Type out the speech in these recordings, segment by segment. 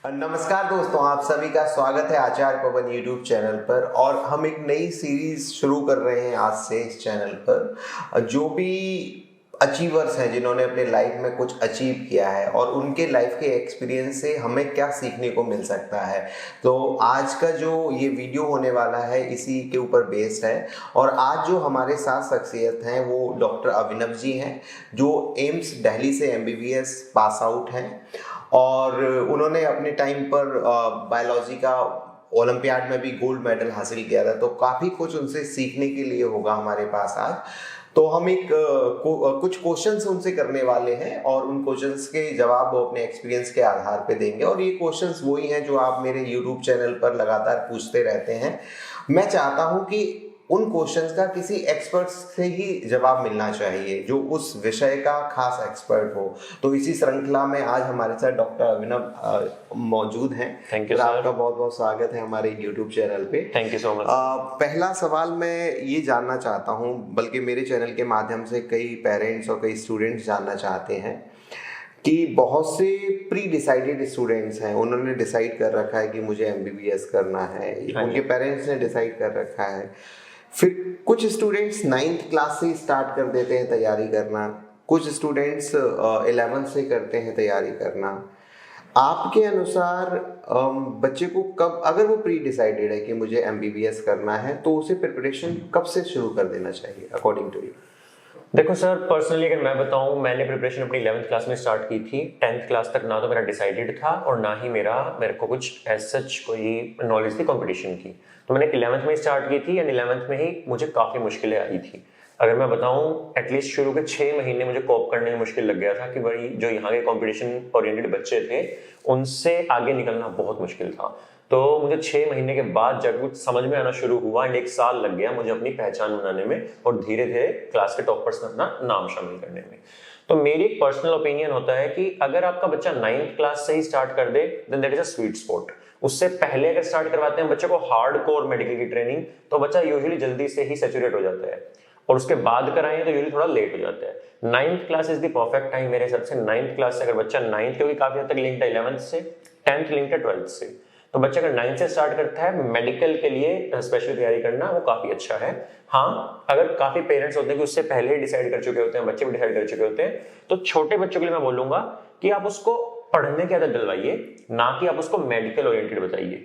नमस्कार दोस्तों, आप सभी का स्वागत है आचार्य पवन यूट्यूब चैनल पर। और हम एक नई सीरीज शुरू कर रहे हैं आज से इस चैनल पर। जो भी अचीवर्स हैं, जिन्होंने अपने लाइफ में कुछ अचीव किया है और उनके लाइफ के एक्सपीरियंस से हमें क्या सीखने को मिल सकता है, तो आज का जो ये वीडियो होने वाला है इसी के ऊपर बेस्ड है। और आज जो हमारे साथ शख्सियत हैं वो डॉक्टर अभिनव जी हैं, जो एम्स दिल्ली से MBBS पास आउट हैं और उन्होंने अपने टाइम पर बायोलॉजी का ओलंपियाड में भी गोल्ड मेडल हासिल किया था। तो काफ़ी कुछ उनसे सीखने के लिए होगा हमारे पास आज। तो हम कुछ क्वेश्चंस उनसे करने वाले हैं और उन क्वेश्चंस के जवाब वो अपने एक्सपीरियंस के आधार पे देंगे। और ये क्वेश्चंस वही हैं जो आप मेरे यूट्यूब चैनल पर लगातार पूछते रहते हैं। मैं चाहता हूँ कि उन क्वेश्चंस का किसी एक्सपर्ट से ही जवाब मिलना चाहिए जो उस विषय का खास एक्सपर्ट हो। तो इसी श्रृंखला में आज हमारे साथ डॉक्टर अभिनव मौजूद हैं। थैंक यू, आपका बहुत बहुत स्वागत है हमारे यूट्यूब चैनल पे। Thank you so much. पहला सवाल मैं ये जानना चाहता हूँ, बल्कि मेरे चैनल के माध्यम से कई पेरेंट्स और कई स्टूडेंट्स जानना चाहते हैं कि बहुत से प्री डिसाइडेड स्टूडेंट्स हैं, उन्होंने डिसाइड कर रखा है कि मुझे MBBS करना है, उनके पेरेंट्स ने डिसाइड कर रखा है। फिर कुछ स्टूडेंट्स 9th क्लास से स्टार्ट कर देते हैं तैयारी करना, कुछ स्टूडेंट्स 11th से करते हैं तैयारी करना। आपके अनुसार बच्चे को कब, अगर वो प्री डिसाइडेड है कि मुझे MBBS करना है, तो उसे प्रिपरेशन कब से शुरू कर देना चाहिए अकॉर्डिंग टू यू? देखो सर, पर्सनली अगर मैं बताऊं, मैंने प्रिपरेशन अपनी 11th क्लास में स्टार्ट की थी। 10th क्लास तक ना तो मेरा डिसाइडेड था और ना ही मेरे को कुछ एज सच कोई नॉलेज थी कंपटीशन की। तो मैंने 11th में स्टार्ट की थी एंड 11th में ही मुझे काफ़ी मुश्किलें आई थी। अगर मैं बताऊं, एटलीस्ट शुरू के 6 महीने मुझे कोप करने में मुश्किल लग गया था कि भाई जो यहाँ के कंपटीशन ओरिएंटेड बच्चे थे उनसे आगे निकलना बहुत मुश्किल था। तो मुझे 6 महीने के बाद जब कुछ समझ में आना शुरू हुआ एंड 1 साल लग गया मुझे अपनी पहचान बनाने में और धीरे धीरे क्लास के टॉपर्स में अपना नाम शामिल करने में। तो मेरी एक पर्सनल ओपिनियन होता है कि अगर आपका बच्चा 9th क्लास से ही स्टार्ट कर दे then that is a sweet spot. उससे पहले अगर स्टार्ट करवाते हैं बच्चे को हार्ड कोर मेडिकल की ट्रेनिंग, तो बच्चा यूजुअली जल्दी से ही सैचुरेट हो जाता है, और उसके बाद कराएं तो यूजुअली थोड़ा लेट हो जाता है। 9th class is the perfect time मेरे हिसाब से। 9th क्लास से अगर बच्चा 9th, क्योंकि काफी हद तक लिंक्ड है 11th से, 10th लिंक्ड है 12th से, तो बच्चा अगर 9th से स्टार्ट करता है मेडिकल के लिए स्पेशल तैयारी करना, वो काफी अच्छा है। हाँ, अगर काफी पेरेंट्स होते हैं कि उससे पहले ही डिसाइड कर चुके होते हैं, बच्चे भी डिसाइड कर चुके होते हैं, तो छोटे बच्चों के लिए मैं बोलूंगा कि आप उसको पढ़ने की आदत दिलवाइए, ना कि आप उसको मेडिकल ओरिएंटेड बताइए।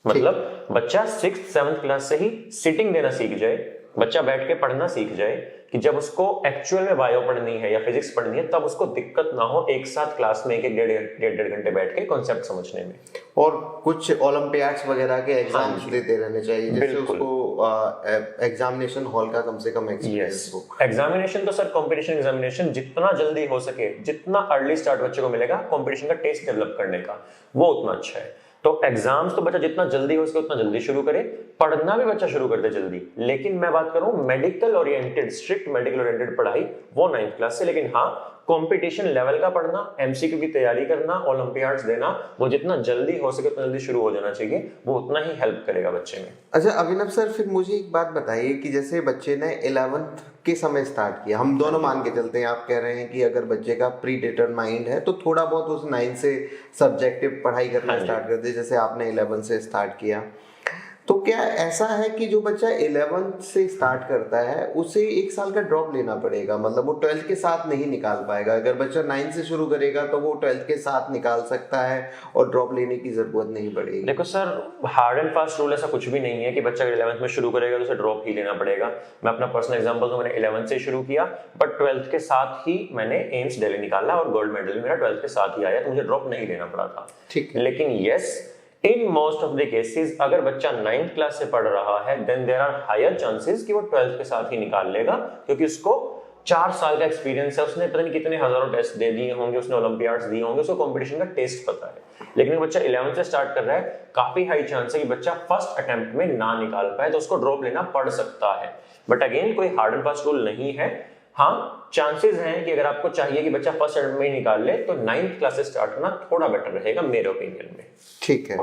मतलब बच्चा 6th 7th क्लास से ही सिटिंग देना सीख जाए, बच्चा बैठ के पढ़ना सीख जाए कि जब उसको एक्चुअल में बायो पढ़नी है या फिजिक्स पढ़नी है तब उसको दिक्कत ना हो एक साथ क्लास में एक डेढ़ घंटे बैठ के कॉन्सेप्ट समझने में। और कुछ ओलंपियाड्स वगैरह के एग्जाम्स देते रहने चाहिए जिससे उसको एग्जामिनेशन हॉल का कम से कम एक्सपीरियंस हो। एग्जामिनेशन तो सर, कंपटीशन एग्जामिनेशन जितना जल्दी हो सके, जितना अर्ली स्टार्ट बच्चे को मिलेगा कंपटीशन का टेस्ट डेवलप करने का, वो उतना अच्छा है। तो एग्जाम्स तो बच्चा जितना जल्दी हो सके उतना जल्दी शुरू करे, पढ़ना भी बच्चा शुरू कर दे जल्दी। लेकिन मैं बात करूं medical oriented, strict medical oriented पढ़ाई, वो 9th क्लास से। लेकिन हाँ, कंपटीशन लेवल का पढ़ना, MCQ की तैयारी करना, ओलंपियाड्स देना, वो जितना जल्दी हो सके उतना जल्दी शुरू हो जाना चाहिए, वो उतना ही हेल्प करेगा बच्चे में। अच्छा अभिनव सर, फिर मुझे एक बात बताइए कि जैसे बच्चे ने 11th के समय स्टार्ट किया, हम दोनों मान के चलते हैं, आप कह रहे हैं कि अगर बच्चे का प्री डिटरमाइंड है तो थोड़ा बहुत उस 9th से सब्जेक्टिव पढ़ाई करना स्टार्ट कर दे, जैसे आपने 11th से स्टार्ट किया। तो क्या ऐसा है कि जो बच्चा 11th से स्टार्ट करता है उसे 1 साल का ड्रॉप लेना पड़ेगा, मतलब वो 12th के साथ नहीं निकाल पाएगा? अगर बच्चा 9th से शुरू करेगा तो वो 12th के साथ निकाल सकता है और ड्रॉप लेने की जरूरत नहीं पड़ेगी? देखो sir, hard and fast rule ऐसा कुछ भी नहीं है कि बच्चा 11th में शुरू करेगा तो उसे ड्रॉप ही लेना पड़ेगा। मैं अपना पर्सनल एग्जांपल तो मैंने 11th से शुरू किया, बट 12th के साथ ही मैंने एम्स दिल्ली निकाला और गोल्ड मेडल मेरा 12th के साथ ही आया, तो मुझे ड्रॉप नहीं लेना पड़ा था। ठीक। लेकिन yes, in most of the cases अगर बच्चा 9th क्लास से पढ़ रहा है then there are higher chances कि वो 12th के साथ ही निकाल लेगा, क्योंकि उसको 4 साल का एक्सपीरियंस है, उसने पता नहीं कितने हजारों टेस्ट दे दिए होंगे, उसने ओलंपियाड्स दिए होंगे, उसको कंपटीशन का टेस्ट पता है। लेकिन बच्चा 11th से स्टार्ट कर रहा है, काफी हाई चांस है कि बच्चा फर्स्ट अटेम्प्ट में ना निकाल पाए, तो उसको ड्रॉप लेना पड़ सकता है। बट अगेन कोई हार्ड एंड फास्ट रूल नहीं है। हाँ, चांसेस हैं कि अगर आपको चाहिए कि बच्चा फर्स्ट अटेम्प्ट में ही निकाल ले तो 9th क्लास से स्टार्ट करना थोड़ा बेटर रहेगा मेरे ओपिनियन में। ठीक है।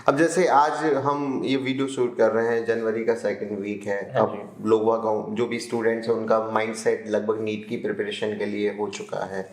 अब जैसे आज हम ये वीडियो शूट कर रहे हैं, जनवरी का 2nd वीक है। अब लोगों का, जो भी स्टूडेंट्स हैं, उनका माइंडसेट लगभग नीट की प्रिपरेशन के लिए हो चुका है।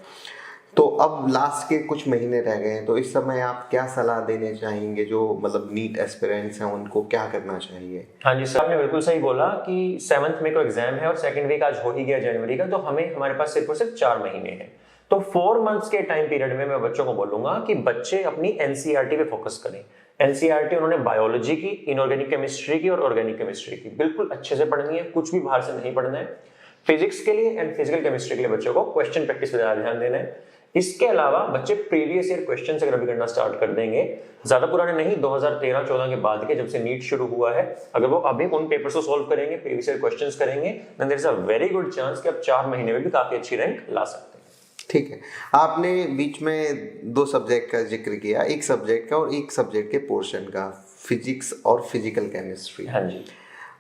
तो अब लास्ट के कुछ महीने रह गए हैं, तो इस समय आप क्या सलाह देने चाहेंगे जो मतलब नीट एस्पिरेंट्स हैं, उनको क्या करना चाहिए? हाँ जी सर, आपने बिल्कुल सही बोला कि 7th मई को एग्जाम है और सेकंड वीक आज हो ही गया जनवरी का, तो हमारे पास सिर्फ और सिर्फ 4 महीने हैं। तो 4 मंथ्स के टाइम पीरियड में मैं बच्चों को बोलूंगा कि बच्चे अपनी एनसीईआरटी पे फोकस करें। एनसीईआरटी उन्होंने बायोलॉजी की, इनऑर्गेनिक केमिस्ट्री की और ऑर्गेनिक केमिस्ट्री की बिल्कुल अच्छे से पढ़नी है, कुछ भी बाहर से नहीं पढ़ना है। फिजिक्स के लिए एंड फिजिकल केमिस्ट्री के लिए बच्चों को क्वेश्चन प्रैक्टिस पे ज्यादा ध्यान देना है। इसके अलावा बच्चे प्रीवियस ईयर क्वेश्चन अगर अभी करना स्टार्ट कर देंगे, ज्यादा पुराने नहीं, 2013-14 के बाद के, जब से नीट शुरू हुआ है, अगर वो अभी उन पेपर्स को सॉल्व करेंगे, प्रीवियस ईयर क्वेश्चंस करेंगे, then there is a very good chance कि आप 4 महीने में भी काफी अच्छी रैंक ला सकते हैं। ठीक है, आपने बीच में 2 सब्जेक्ट का जिक्र किया, एक सब्जेक्ट का और एक सब्जेक्ट के पोर्शन का, फिजिक्स और फिजिकल केमिस्ट्री। हाँ जी,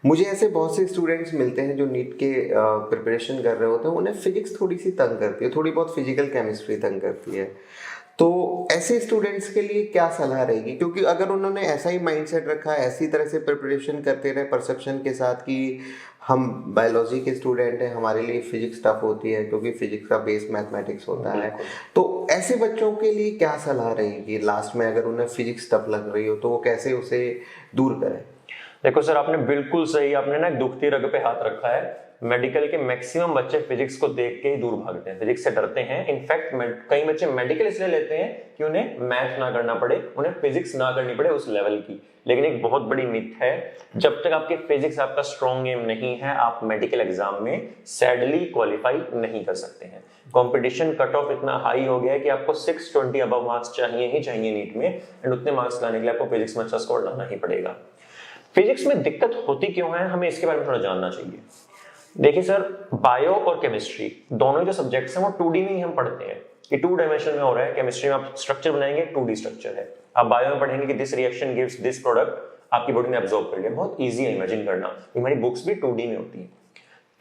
मुझे ऐसे बहुत से स्टूडेंट्स मिलते हैं जो नीट के प्रिपरेशन कर रहे होते हैं, उन्हें फिजिक्स थोड़ी सी तंग करती है, थोड़ी बहुत फिजिकल केमिस्ट्री तंग करती है। तो ऐसे स्टूडेंट्स के लिए क्या सलाह रहेगी? क्योंकि अगर उन्होंने ऐसा ही माइंडसेट रखा है, ऐसी तरह से प्रिपरेशन करते रहे परसेप्शन के साथ कि हम बायोलॉजी के स्टूडेंट हैं, हमारे लिए फिजिक्स टफ होती है क्योंकि फिजिक्स का बेस मैथमेटिक्स होता है, तो ऐसे बच्चों के लिए क्या सलाह रहेगी लास्ट में? अगर उन्हें फिजिक्स टफ लग रही हो तो वो कैसे उसे दूर करें? देखो सर, आपने बिल्कुल सही, आपने ना एक दुखती रग पे हाथ रखा है। मेडिकल के मैक्सिमम बच्चे फिजिक्स को देख के ही दूर भागते हैं, फिजिक्स से डरते हैं। इनफैक्ट कई बच्चे मेडिकल इसलिए लेते हैं कि उन्हें मैथ ना करना पड़े, उन्हें फिजिक्स ना करनी पड़े उस लेवल की। लेकिन एक बहुत बड़ी मिथ है, जब तक आपके फिजिक्स आपका स्ट्रॉन्ग एम नहीं है, आप मेडिकल एग्जाम में सैडली क्वालिफाई नहीं कर सकते हैं। कंपटीशन कट ऑफ इतना हाई हो गया है कि आपको 620 अबव मार्क्स चाहिए ही चाहिए नीट में, एंड उतने मार्क्स लाने के लिए आपको फिजिक्स में अच्छा स्कोर लाना ही पड़ेगा। फिजिक्स में दिक्कत होती क्यों है, हमें इसके बारे में थोड़ा जानना चाहिए। देखिए सर, बायो और केमिस्ट्री दोनों जो सब्जेक्ट्स हैं वो 2D में ही हम पढ़ते हैं कि 2 डायमेंशन में हो रहा है। केमिस्ट्री में आप स्ट्रक्चर बनाएंगे, 2D स्ट्रक्चर है। आप बायो में पढ़ेंगे कि this reaction gives this product, आपकी बॉडी ने एब्जॉर्ब कर लिया, बहुत ईजी है इमेजिन करना। हमारी बुक्स भी 2D में होती है।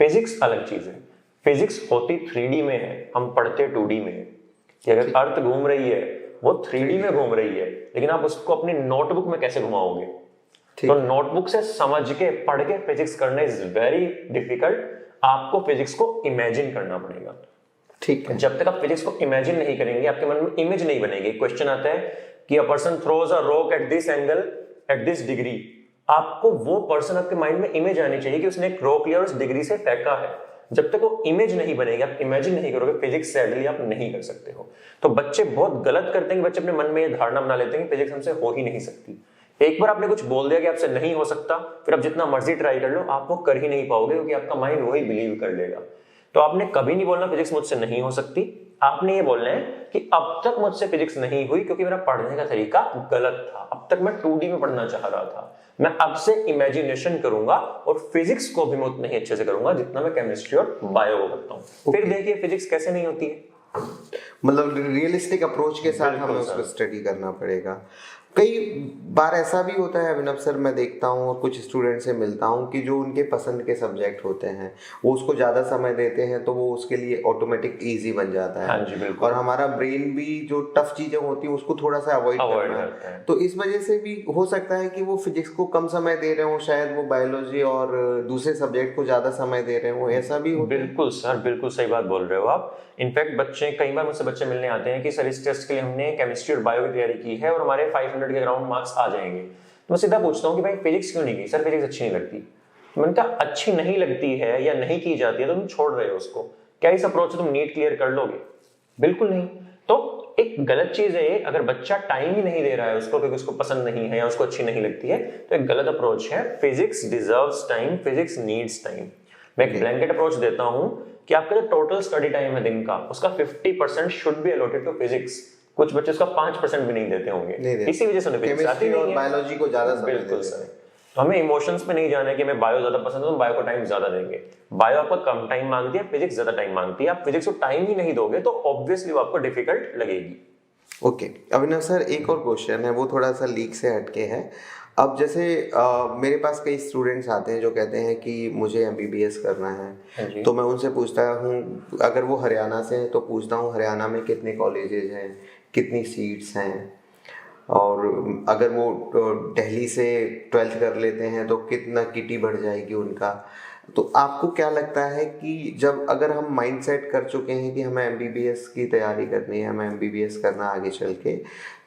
फिजिक्स अलग चीज है, फिजिक्स होती 3D में है, हम पढ़ते 2D में है। कि अगर अर्थ घूम रही है वो 3D में घूम रही है, लेकिन आप उसको अपनी नोटबुक में कैसे घुमाओगे? तो नोटबुक से समझ के पढ़ के फिजिक्स करना इज वेरी डिफिकल्ट। आपको फिजिक्स को इमेजिन करना पड़ेगा। ठीक है, जब तक आप फिजिक्स को इमेजिन नहीं करेंगे, आपके मन में इमेज नहीं बनेगी। क्वेश्चन आता है कि a person throws a rock at this angle at this degree, आपको वो पर्सन आपके माइंड में इमेज आनी चाहिए कि उसने एक रॉक लिया और उस डिग्री से फेंका है। जब तक वो इमेज नहीं बनेगी, आप इमेजिन नहीं करोगे, फिजिक्स सैडली आप नहीं कर सकते हो। तो बच्चे बहुत गलत करते हैं, बच्चे अपने मन में ये धारणा बना लेते हैं कि फिजिक्स हमसे हो ही नहीं सकती। एक बार आपने कुछ बोल दिया कि आपसे नहीं हो सकता, फिर आप जितना मर्जी ट्राई कर लो, आप वो कर ही नहीं पाओगे, क्योंकि आपका माइंड वही बिलीव कर लेगा। तो आपने कभी नहीं बोलना फिजिक्स मुझसे नहीं हो सकती, आपने ये बोलना है कि अब तक मुझसे फिजिक्स नहीं हुई क्योंकि मेरा पढ़ने का तरीका गलत था। अब तक मैं 2D में पढ़ना चाह रहा था, मैं अब से इमेजिनेशन करूंगा और फिजिक्स को भी मैं उतना ही अच्छे से करूंगा जितना मैं केमिस्ट्री और बायो को करता हूँ। फिर देखिए फिजिक्स कैसे नहीं होती है। मतलब रियलिस्टिक अप्रोच के साथ हमें उसको स्टडी करना पड़ेगा। कई बार ऐसा भी होता है अभिनव सर, मैं देखता हूँ और कुछ स्टूडेंट से मिलता हूँ कि जो उनके पसंद के सब्जेक्ट होते हैं वो उसको ज़्यादा समय देते हैं, तो वो उसके लिए ऑटोमेटिक इजी बन जाता है। हाँ जी, बिल्कुल। और हमारा ब्रेन भी जो टफ चीज़ें होती हैं उसको थोड़ा सा अवॉइड करता है। तो इस वजह से भी हो सकता है कि वो फिजिक्स को कम समय दे रहे हो, शायद वो बायोलॉजी और दूसरे सब्जेक्ट को ज़्यादा समय दे रहे हो, ऐसा भी हो। बिल्कुल सर, बिल्कुल सही बात बोल रहे हो आप। इनफैक्ट बच्चे, कई बार मुझसे बच्चे मिलने आते हैं कि सर इस टेस्ट के लिए हमने केमिस्ट्री और बायो की तैयारी की है और हमारे 500 के अराउंड मार्क्स आ जाएंगे। तो मैं सीधा पूछता हूँ कि भाई फिजिक्स क्यों नहीं की? सर फिजिक्स अच्छी नहीं लगती। मैंने कहा अच्छी नहीं लगती है या नहीं की जाती है तो तुम छोड़ रहे हो उसको, क्या इस अप्रोच से तुम नीट क्लियर कर लोगे? बिल्कुल नहीं। तो एक गलत चीज है, अगर बच्चा टाइम ही नहीं दे रहा है उसको क्योंकि उसको पसंद नहीं है या उसको अच्छी नहीं लगती है, तो एक गलत अप्रोच है। Physics deserves time, physics needs time. मैं एक ब्लैंकेट अप्रोच देता हूं कि आपका जो टोटल स्टडी टाइम है दिन का, उसका 50% should be allotted to physics. कुछ बच्चे उसका 5% भी नहीं देते होंगे, इसी वजह से उन्हें फिजिक्स आती नहीं है, बायोलॉजी को ज्यादा समय देते हैं। तो हमें इमोशंस पे नहीं जाना है कि हमें बायो ज्यादा पसंद है तो बायो को टाइम ज्यादा देंगे। बायो आपको कम टाइम मांगती है, फिजिक्स ज्यादा टाइम मांगती है। आप फिजिक्स को टाइम ही नहीं दोगे तो ऑब्वियसली वो आपको डिफिकल्ट लगेगी। ओके अभिनव सर, एक और क्वेश्चन है, वो थोड़ा सा लीक से हटके है। अब जैसे मेरे पास कई स्टूडेंट्स आते हैं जो कहते हैं कि मुझे एमबीबीएस करना है, तो मैं उनसे पूछता हूँ, अगर वो हरियाणा से हैं तो पूछता हूँ हरियाणा में कितने कॉलेजेस हैं, कितनी सीट्स हैं, और अगर वो दिल्ली से 12th कर लेते हैं तो कितना किटी बढ़ जाएगी उनका। तो आपको क्या लगता है कि जब अगर हम माइंड सेट कर चुके हैं कि हमें एमबीबीएस की तैयारी करनी है, हमें एमबीबीएस करना आगे चल के,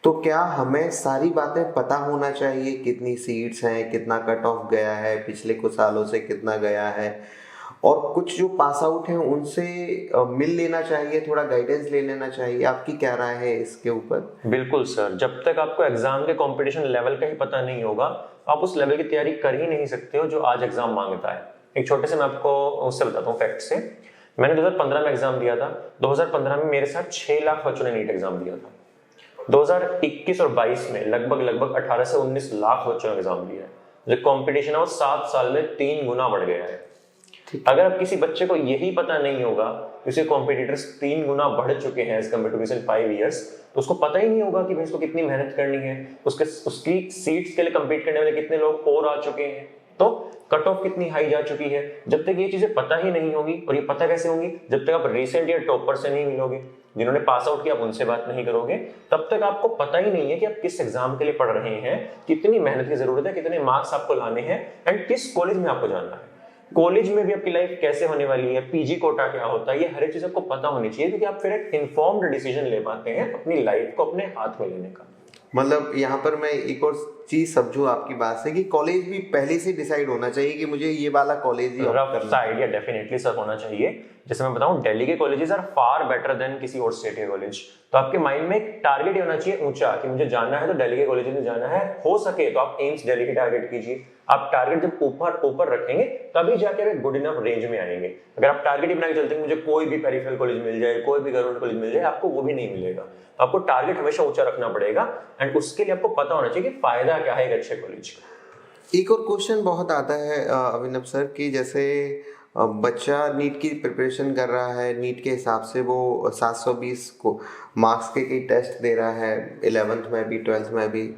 तो क्या हमें सारी बातें पता होना चाहिए? कितनी सीट्स हैं, कितना कट ऑफ गया है, पिछले कुछ सालों से कितना गया है, और कुछ जो पास आउट हैं उनसे मिल लेना चाहिए, थोड़ा गाइडेंस ले लेना चाहिए? आपकी क्या राय है इसके ऊपर? बिल्कुल सर, जब तक आपको एग्जाम के कंपटीशन लेवल का ही पता नहीं होगा आप उस लेवल की तैयारी कर ही नहीं सकते हो जो आज एग्जाम मांगता है। एक छोटे से मैं आपको उससे बताता हूँ फैक्ट से। मैंने 2015 में एग्जाम दिया था। 2015 में मेरे साथ 6 लाख बच्चों ने नीट एग्जाम दिया था। 2021 और 22 में लगभग 18 से 19 लाख बच्चों ने एग्जाम दिया है। जो कंपटीशन है वो 7 साल में 3 गुना बढ़ गया है। अगर अब किसी बच्चे को यही पता नहीं होगा कि उसके कॉम्पिटिटर्स 3 गुना बढ़ चुके हैं as compare to recent 5 years, तो उसको पता ही नहीं होगा कि भाई इसको कितनी मेहनत करनी है, उसकी सीट्स के लिए कम्पीट करने वाले कितने लोग और आ चुके हैं, तो कट ऑफ कितनी हाई जा चुकी है। जब तक ये चीजें पता ही नहीं होगी, और ये पता कैसे होंगी? जब तक आप रिसेंट ईयर टॉपर से नहीं मिलोगे, जिन्होंने पास आउट किया आप उनसे बात नहीं करोगे, तब तक आपको पता ही नहीं है कि आप किस एग्जाम के लिए पढ़ रहे हैं, कितनी मेहनत की जरूरत है, कितने मार्क्स आपको लाने हैं, एंड किस कॉलेज में आपको जाना है। कॉलेज में भी आपकी लाइफ कैसे होने वाली है, पीजी कोटा क्या होता है, ये हर एक चीज आपको पता होनी चाहिए, क्योंकि आप फिर एक इन्फॉर्म्ड डिसीजन ले पाते हैं अपनी लाइफ को अपने हाथ में लेने का। मतलब यहाँ पर मैं एक और चीज समझू आपकी बात से कि कॉलेज भी पहले से डिसाइड होना चाहिए कि मुझे ये वाला कॉलेज ही रफ सा आइडिया डेफिनेटली सर होना चाहिए। जैसे मैं बताऊं, दिल्ली के colleges are far better than किसी और स्टेट के कॉलेज। तो आपके माइंड में एक टारगेट होना चाहिए ऊंचा कि मुझे जाना है तो दिल्ली के कॉलेज में जाना है। हो सके तो आप एम्स दिल्ली की टारगेट कीजिए। आप टारगेट जब ऊपर रखेंगे तभी जाके आप गुड इनफ रेंज में आएंगे। अगर आप टारगेट ही बना के चलते हैं मुझे कोई भी पेरिफेरल कॉलेज मिल जाए, कोई भी गवर्नमेंट कॉलेज मिल जाए, आपको वो भी नहीं मिलेगा। आपको टारगेट हमेशा ऊंचा रखना पड़ेगा, एंड उसके लिए आपको पता होना चाहिए कि फायदा क्या है एक अच्छे कॉलेज का। एक और क्वेश्चन बहुत आता है अभिनव सर कि जैसे बच्चा नीट की प्रिपरेशन कर रहा है, नीट के हिसाब से वो 720 को मार्क्स के कई टेस्ट दे रहा है, 11th में भी 12th में भी,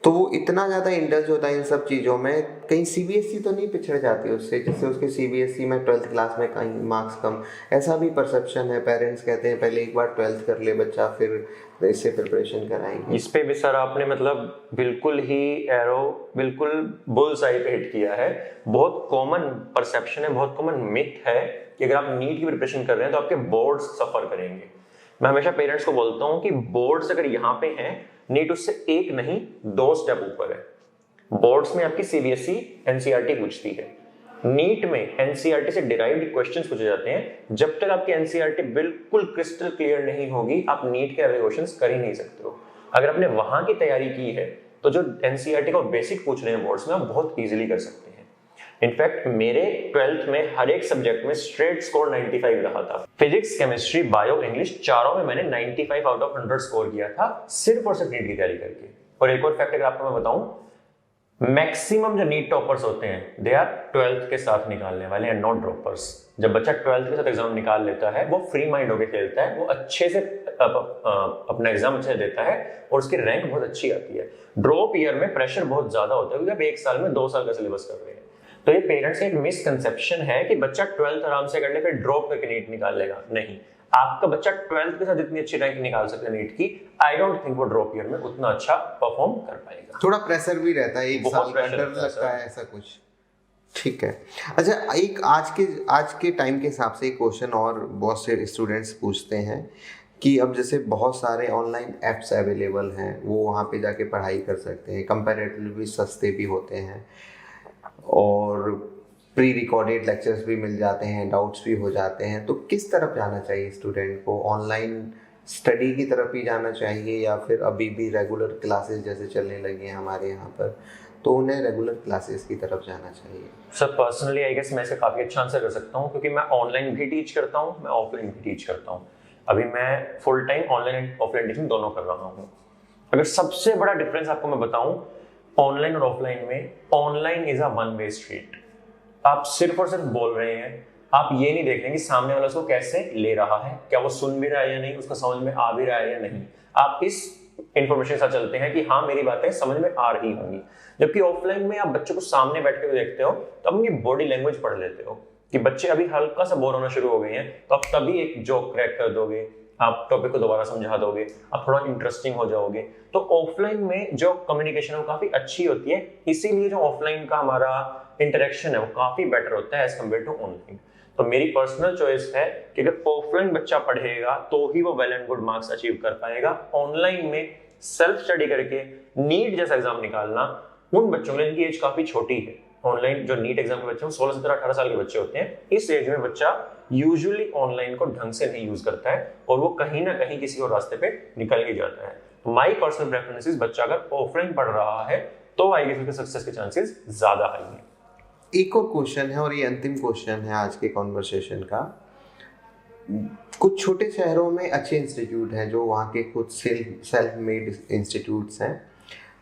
तो वो इतना ज़्यादा इंडल्ज होता है इन सब चीज़ों में, कहीं सीबीएसई तो नहीं पिछड़ जाती उससे? जैसे उसके सीबीएसई में 12th क्लास में कहीं मार्क्स कम, ऐसा भी परसेप्शन है। पेरेंट्स कहते हैं पहले एक बार 12th कर ले बच्चा, फिर इससे प्रिपरेशन कराएंगे। इस पे भी सर आपने मतलब बिल्कुल ही बिल्कुल बुल्स आई पे हिट किया है। बहुत कॉमन परसेप्शन है, बहुत कॉमन मिथ है कि अगर आप नीट की प्रिपरेशन कर रहे हैं तो आपके बोर्ड्स सफर करेंगे। मैं हमेशा पेरेंट्स को बोलता हूँ कि बोर्ड्स अगर यहाँ पे हैं, नीट उससे एक नहीं 2 स्टेप ऊपर है। बोर्ड्स में आपकी सीबीएसई एनसीईआरटी पूछती है, नीट में एनसीईआरटी से डिराइव्ड क्वेश्चंस पूछे जाते हैं। जब तक आपकी एनसीईआरटी बिल्कुल क्रिस्टल क्लियर नहीं होगी आप नीट के क्वेश्चंस कर ही नहीं सकते हो। अगर आपने वहां की तैयारी की है तो जो एनसीईआरटी का बेसिक पूछ रहे हैं बोर्ड्स में आप बहुत इजीली कर सकते हैं। इनफैक्ट मेरे 12th में हर एक सब्जेक्ट में स्ट्रेट स्कोर 95 रहा था। फिजिक्स, केमिस्ट्री, बायो, इंग्लिश चारों में मैंने 95 आउट ऑफ 100 स्कोर किया था, सिर्फ और सिर्फ नीट की तैयारी करके। और एक और फैक्ट अगर आपको मैं बताऊं, मैक्सिमम जो नीट टॉपर्स होते हैं दे आर 12th के साथ निकालने वाले एंड नॉट ड्रॉपर्स। जब बच्चा 12th के साथ एग्जाम निकाल लेता है वो फ्री माइंड होकर खेलता है, वो अच्छे से अपना एग्जाम अच्छे से देता है और उसकी रैंक बहुत अच्छी आती है। ड्रॉप ईयर में प्रेशर बहुत ज्यादा होता है क्योंकि आप 1 साल में 2 साल का सिलेबस कर रहे हैं। तो ये पेरेंट्स का एक मिसकंसेप्शन है कि बच्चा 12th आराम से कर ले फिर ड्रॉप करके नीट निकाल लेगा। नहीं, आपका बच्चा 12th के साथ इतनी अच्छी रैंक निकाल सकता है नीट की, आई डोंट थिंक वो ड्रॉप ईयर में उतना अच्छा परफॉर्म कर पाएगा। थोड़ा प्रेशर भी रहता है, एक साल का डर लगता है, ऐसा कुछ। ठीक है। अच्छा, एक आज के टाइम के हिसाब से एक क्वेश्चन और बहुत से स्टूडेंट्स पूछते हैं कि अब जैसे बहुत सारे ऑनलाइन ऐप्स अवेलेबल हैं, वो वहाँ पे जाके पढ़ाई कर सकते हैं, कंपैरेटिवली सस्ते भी होते हैं और प्री रिकॉर्डेड लेक्चर्स भी मिल जाते हैं, डाउट्स भी हो जाते हैं। तो किस तरफ जाना चाहिए स्टूडेंट को? ऑनलाइन स्टडी की तरफ ही जाना चाहिए या फिर अभी भी रेगुलर क्लासेस जैसे चलने लगे हैं हमारे यहाँ पर, तो उन्हें रेगुलर क्लासेस की तरफ जाना चाहिए? सर पर्सनली आई गेस मैं इसे काफ़ी अच्छा आंसर कर सकता हूँ क्योंकि मैं ऑनलाइन भी टीच करता हूँ, मैं ऑफलाइन भी टीच करता हूँ। अभी मैं full time online and offline teaching दोनों कर रहा हूँ। अगर सबसे बड़ा डिफरेंस आपको मैं बताऊँ ऑनलाइन और ऑफलाइन में, online is a one way street. आप सिर्फ और सिर्फ बोल रहे हैं, आप ये नहीं देख रहे कि सामने वाला उसको कैसे ले रहा है, क्या वो सुन भी रहा है या नहीं, उसको समझ में आ भी रहा है या नहीं। आप इस इंफॉर्मेशन के साथ चलते हैं कि हाँ मेरी बातें समझ में आ रही होंगी। जबकि ऑफलाइन में आप बच्चों को सामने बैठ के देखते हो तो आप उनकी बॉडी लैंग्वेज पढ़ लेते हो कि बच्चे अभी हल्का सा बोर होना शुरू हो गए हैं, तो आप तभी एक जोक क्रैक कर दोगे, आप टॉपिक को दोबारा समझा दोगे, आप थोड़ा इंटरेस्टिंग हो जाओगे। तो ऑफलाइन में जो कम्युनिकेशन है वो काफी अच्छी होती है, इसीलिए जो ऑफलाइन का हमारा इंटरेक्शन है वो काफी बेटर होता है एज कम्पेयर टू ऑनलाइन। तो मेरी पर्सनल चॉइस है कि अगर ऑफलाइन बच्चा पढ़ेगा तो ही वो well and good marks achieve कर पाएगा। ऑनलाइन में सेल्फ स्टडी करके नीट जैसा एग्जाम निकालना उन बच्चों के लिए, इनकी एज काफी छोटी है। ऑनलाइन जो नीट एग्जाम के बच्चे हैं 16, 17, 18 साल के बच्चे होते हैं। इस एज में बच्चा यूजुअली ऑनलाइन को ढंग से नहीं यूज करता है और वो कहीं ना कहीं किसी और रास्ते पे निकल ही जाता है। माई पर्सनल प्रेफरेंस इज बच्चा अगर ऑफलाइन पढ़ रहा है तो आई गेस उसके सक्सेस के चांसेस ज्यादा हाई हैं। एक और क्वेश्चन है और ये अंतिम क्वेश्चन है आज के कॉन्वर्सेशन का। कुछ छोटे शहरों में अच्छे इंस्टीट्यूट हैं जो वहाँ के खुद सेल्फ मेड इंस्टीट्यूट्स हैं,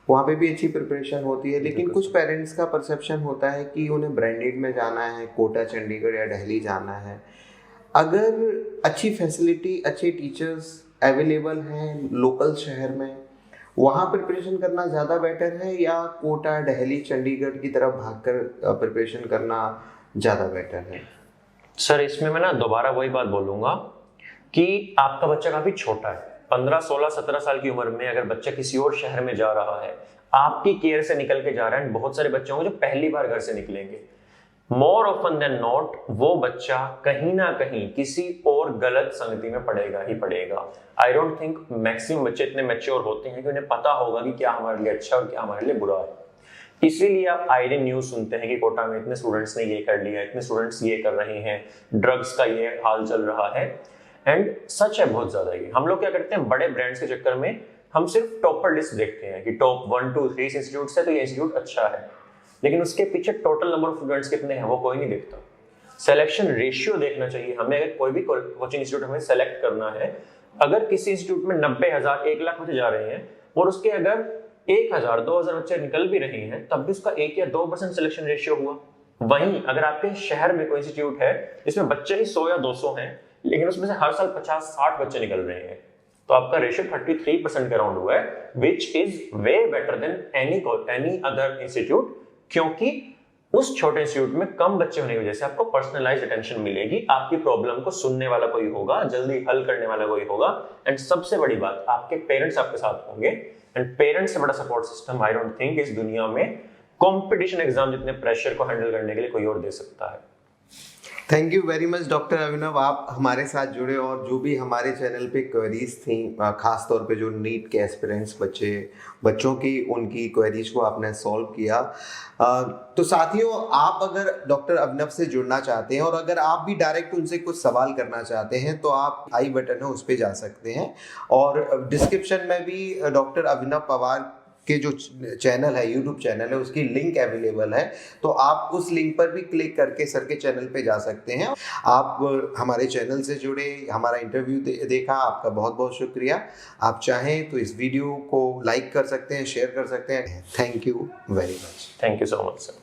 वहाँ पे भी अच्छी प्रिपरेशन होती है, लेकिन कुछ पेरेंट्स का परसेप्शन होता है कि उन्हें ब्रांडेड में जाना है, कोटा, चंडीगढ़ या दिल्ली जाना है। अगर अच्छी फैसिलिटी, अच्छे टीचर्स अवेलेबल हैं लोकल शहर में, वहाँ प्रिपरेशन करना ज़्यादा बेटर है या कोटा, दिल्ली, चंडीगढ़ की तरफ भागकर प्रिपरेशन करना ज़्यादा बेटर है? सर इसमें मैं ना दोबारा वही बात बोलूंगा कि आपका बच्चा काफी छोटा है, 15, 16, 17 साल की उम्र में अगर बच्चा किसी और शहर में जा रहा है, आपकी केयर से निकल के जा रहा है। बहुत सारे बच्चे होंगे जो पहली बार घर से निकलेंगे, मोर ऑफन देन नॉट वो बच्चा कहीं ना कहीं किसी और गलत संगति में पड़ेगा ही पड़ेगा। आई डोंट थिंक मैक्सिमम बच्चे इतने मैच्योर होते हैं कि उन्हें पता होगा कि क्या हमारे लिए अच्छा और क्या हमारे लिए बुरा है। इसीलिए आप आए दिन न्यूज सुनते हैं कि कोटा में इतने स्टूडेंट्स ने ये कर लिया, इतने स्टूडेंट्स ये कर रहे हैं, ड्रग्स का ये हाल चल रहा है। एंड सच है बहुत ज्यादा। ये हम लोग क्या करते हैं, बड़े ब्रांड्स के चक्कर में हम सिर्फ टॉपर लिस्ट देखते हैं कि टॉप 1, 2, 3 इंस्टीट्यूट है तो ये इंस्टीट्यूट अच्छा है, लेकिन उसके पीछे टोटल नंबर ऑफ स्टूडेंट्स कितने हैं वो कोई नहीं देखता। सिलेक्शन रेशियो देखना चाहिए हमें। अगर कोई भी कोचिंग इंस्टीट्यूट हमें सेलेक्ट करना है, अगर किसी इंस्टीट्यूट में 90,000, 1 लाख बच्चे जा रहे हैं और उसके अगर 1,000, 2,000 बच्चे निकल भी रहे हैं, तब भी उसका 1 या 2% सिलेक्शन रेशियो हुआ। वहीं अगर आपके शहर में कोई इंस्टीट्यूट है जिसमें बच्चे ही 100 या 200 हैं, लेकिन उसमें से हर साल 50-60 बच्चे निकल रहे हैं, तो आपका रेशियो 33% के अराउंड हुआ है, which is way better than any other institute. क्योंकि उस छोटे इंस्टीट्यूट में कम बच्चे होने की वजह से आपको पर्सनलाइज्ड अटेंशन मिलेगी, आपकी प्रॉब्लम को सुनने वाला कोई होगा, जल्दी हल करने वाला कोई होगा, एंड सबसे बड़ी बात आपके पेरेंट्स आपके साथ होंगे। एंड पेरेंट्स से बड़ा support system I don't think इस दुनिया में कंपटीशन एग्जाम जितने प्रेशर को हैंडल करने के लिए कोई और दे सकता है। Thank you very much doctor Abhinav, आप हमारे साथ जुड़े और जो भी हमारे चैनल पे क्वेरीज थी, खास तौर पे जो नीट के एस्पिरेंट्स बच्चों की उनकी क्वेरीज को आपने सॉल्व किया। तो साथियों, आप अगर डॉक्टर अभिनव से जुड़ना चाहते हैं और अगर आप भी डायरेक्ट उनसे कुछ सवाल करना चाहते हैं तो आप आई बटन है उस पर जा सकते हैं, और डिस्क्रिप्शन में भी डॉक्टर अभिनव पवार के जो चैनल है, यूट्यूब चैनल है, उसकी लिंक अवेलेबल है, तो आप उस लिंक पर भी क्लिक करके सर के चैनल पे जा सकते हैं। आप हमारे चैनल से जुड़े, हमारा इंटरव्यू देखा, आपका बहुत बहुत शुक्रिया। आप चाहें तो इस वीडियो को लाइक कर सकते हैं, शेयर कर सकते हैं। Thank you very much. Thank you so much sir.